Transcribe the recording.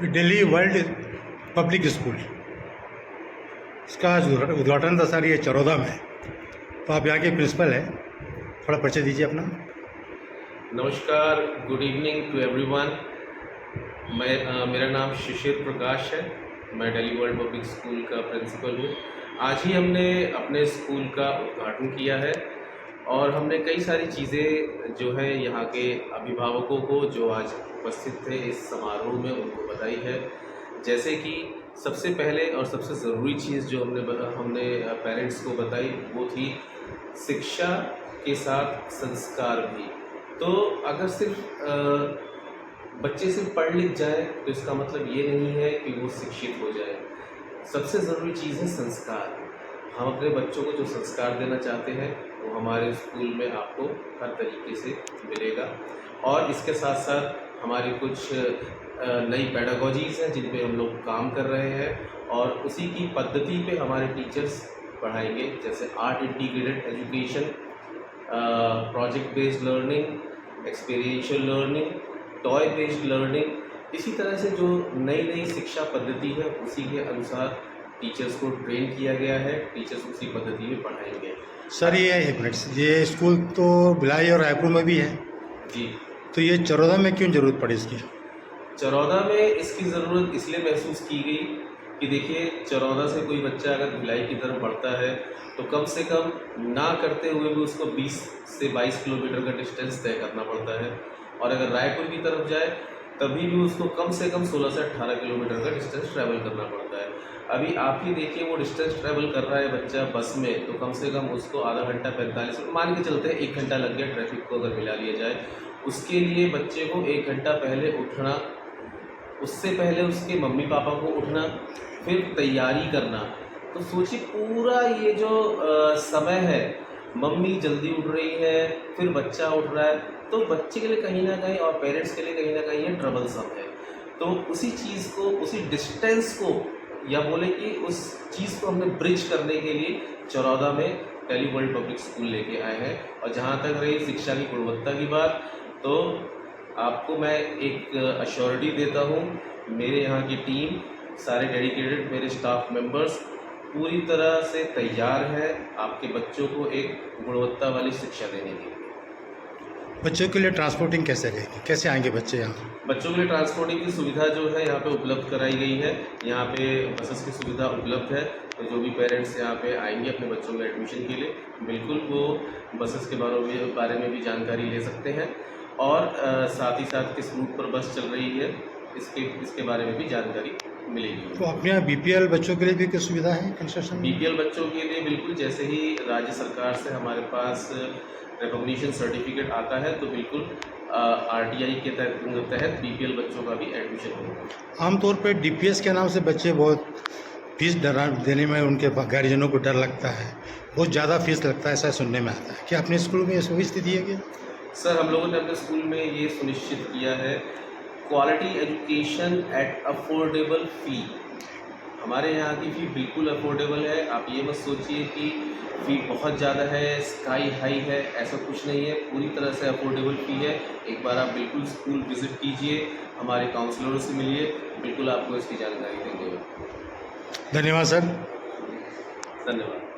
Delhi world public school, इसका आज उद्घाटन था सर ये चरौदा में। तो आप यहाँ के प्रिंसिपल हैं, थोड़ा परिचय दीजिए अपना। नमस्कार, गुड इवनिंग टू एवरीवन। मेरा नाम शिशिर प्रकाश है। मैं दिल्ली वर्ल्ड पब्लिक स्कूल का प्रिंसिपल हूँ। आज ही हमने अपने स्कूल का उद्घाटन किया है और हमने कई सारी चीज़ें जो है यहाँ के अभिभावकों को जो आज उपस्थित थे इस समारोह में उनको बताई है। जैसे कि सबसे पहले और सबसे ज़रूरी चीज़ जो हमने पेरेंट्स को बताई वो थी शिक्षा के साथ संस्कार भी। तो अगर सिर्फ बच्चे सिर्फ पढ़ लिख जाए तो इसका मतलब ये नहीं है कि वो शिक्षित हो जाए। सबसे ज़रूरी चीज़ है संस्कार। हम अपने बच्चों को जो संस्कार देना चाहते हैं वो हमारे स्कूल में आपको हर तरीके से मिलेगा। और इसके साथ साथ हमारी कुछ नई पेडागोजीज़ हैं जिन पे हम लोग काम कर रहे हैं और उसी की पद्धति पे हमारे टीचर्स पढ़ाएंगे। जैसे art integrated education, project based learning, experiential learning, toy based learning. इसी तरह से जो नई नई शिक्षा पद्धति है उसी के अनुसार टीचर्स को ट्रेन किया गया है। टीचर्स उसी पद्धति में पढ़ाएंगे। सर ये एक मिनट, ये स्कूल तो भिलाई और रायपुर में भी है जी, तो ये चरौदा में क्यों ज़रूरत पड़ी इसकी? चरौदा में इसकी ज़रूरत इसलिए महसूस की गई कि देखिए, चरौदा से कोई बच्चा अगर भिलाई की तरफ बढ़ता है तो कम से कम ना करते हुए भी उसको 20 से 22 किलोमीटर का डिस्टेंस तय करना पड़ता है। और अगर रायपुर की तरफ जाए तभी भी उसको कम से कम 16 से 18 किलोमीटर का डिस्टेंस ट्रैवल करना पड़ता है। अभी आप ही देखिए, वो डिस्टेंस ट्रैवल कर रहा है बच्चा बस में तो कम से कम उसको आधा घंटा 45 मिनट मान के चलते हैं, 1 घंटा लग गया ट्रैफिक को अगर मिला लिया जाए। उसके लिए बच्चे को 1 घंटा पहले उठना, उससे पहले उसके मम्मी पापा को उठना, फिर तैयारी करना। तो सोचिए पूरा ये जो समय है, मम्मी जल्दी उठ रही है, फिर बच्चा उठ रहा है, तो बच्चे के लिए कहीं ना कहीं और पेरेंट्स के लिए कहीं ना कहीं ये ट्रबलसम है। तो उसी चीज़ को, उसी डिस्टेंस को या बोले कि उस चीज़ को हमने ब्रिज करने के लिए चरौदा में दिल्ली वर्ल्ड पब्लिक स्कूल लेके आए हैं। और जहाँ तक रही शिक्षा की गुणवत्ता की बात, तो आपको मैं एक अश्योरिटी देता हूँ, मेरे यहाँ की टीम, सारे डेडिकेटेड मेरे स्टाफ मेंबर्स पूरी तरह से तैयार है आपके बच्चों को एक गुणवत्ता वाली शिक्षा देने के लिए। बच्चों के लिए ट्रांसपोर्टिंग कैसे रहेगी, कैसे आएंगे बच्चे यहाँ? बच्चों के लिए ट्रांसपोर्टिंग की सुविधा जो है यहाँ पे उपलब्ध कराई गई है। यहाँ पे बसेस की सुविधा उपलब्ध है। तो जो भी पेरेंट्स यहाँ पे आएंगे अपने बच्चों के एडमिशन के लिए, बिल्कुल वो बसेस के बारे में भी जानकारी ले सकते हैं। और साथ ही साथ किस रूट पर बस चल रही है इसके बारे में भी जानकारी मिलेगी। तो अपने यहाँ बीपीएल बच्चों के लिए भी कुछ सुविधा है कंस्ट्रक्शन? बीपीएल बच्चों के लिए बिल्कुल, जैसे ही राज्य सरकार से हमारे पास रिकॉग्निशन सर्टिफिकेट आता है तो बिल्कुल आरटीआई के तहत बीपीएल बच्चों का भी एडमिशन होगा। आमतौर पर डीपीएस के नाम से बच्चे बहुत फीस देने में उनके गार्जियनों को डर लगता है, बहुत ज़्यादा फीस लगता है, ऐसा सुनने में आता है। क्या अपने स्कूल में ये स्थिति है क्या? सर, हम लोगों ने अपने स्कूल में ये सुनिश्चित किया है क्वालिटी एजुकेशन एट अफोर्डेबल फ़ी। हमारे यहाँ की फ़ी बिल्कुल अफोर्डेबल है। आप ये मत सोचिए कि फ़ी बहुत ज़्यादा है, स्काई हाई है, ऐसा कुछ नहीं है। पूरी तरह से अफोर्डेबल फ़ी है। एक बार आप बिल्कुल स्कूल विज़िट कीजिए, हमारे काउंसलरों से मिलिए, बिल्कुल आपको इसकी जानकारी देंगे। धन्यवाद सर। धन्यवाद।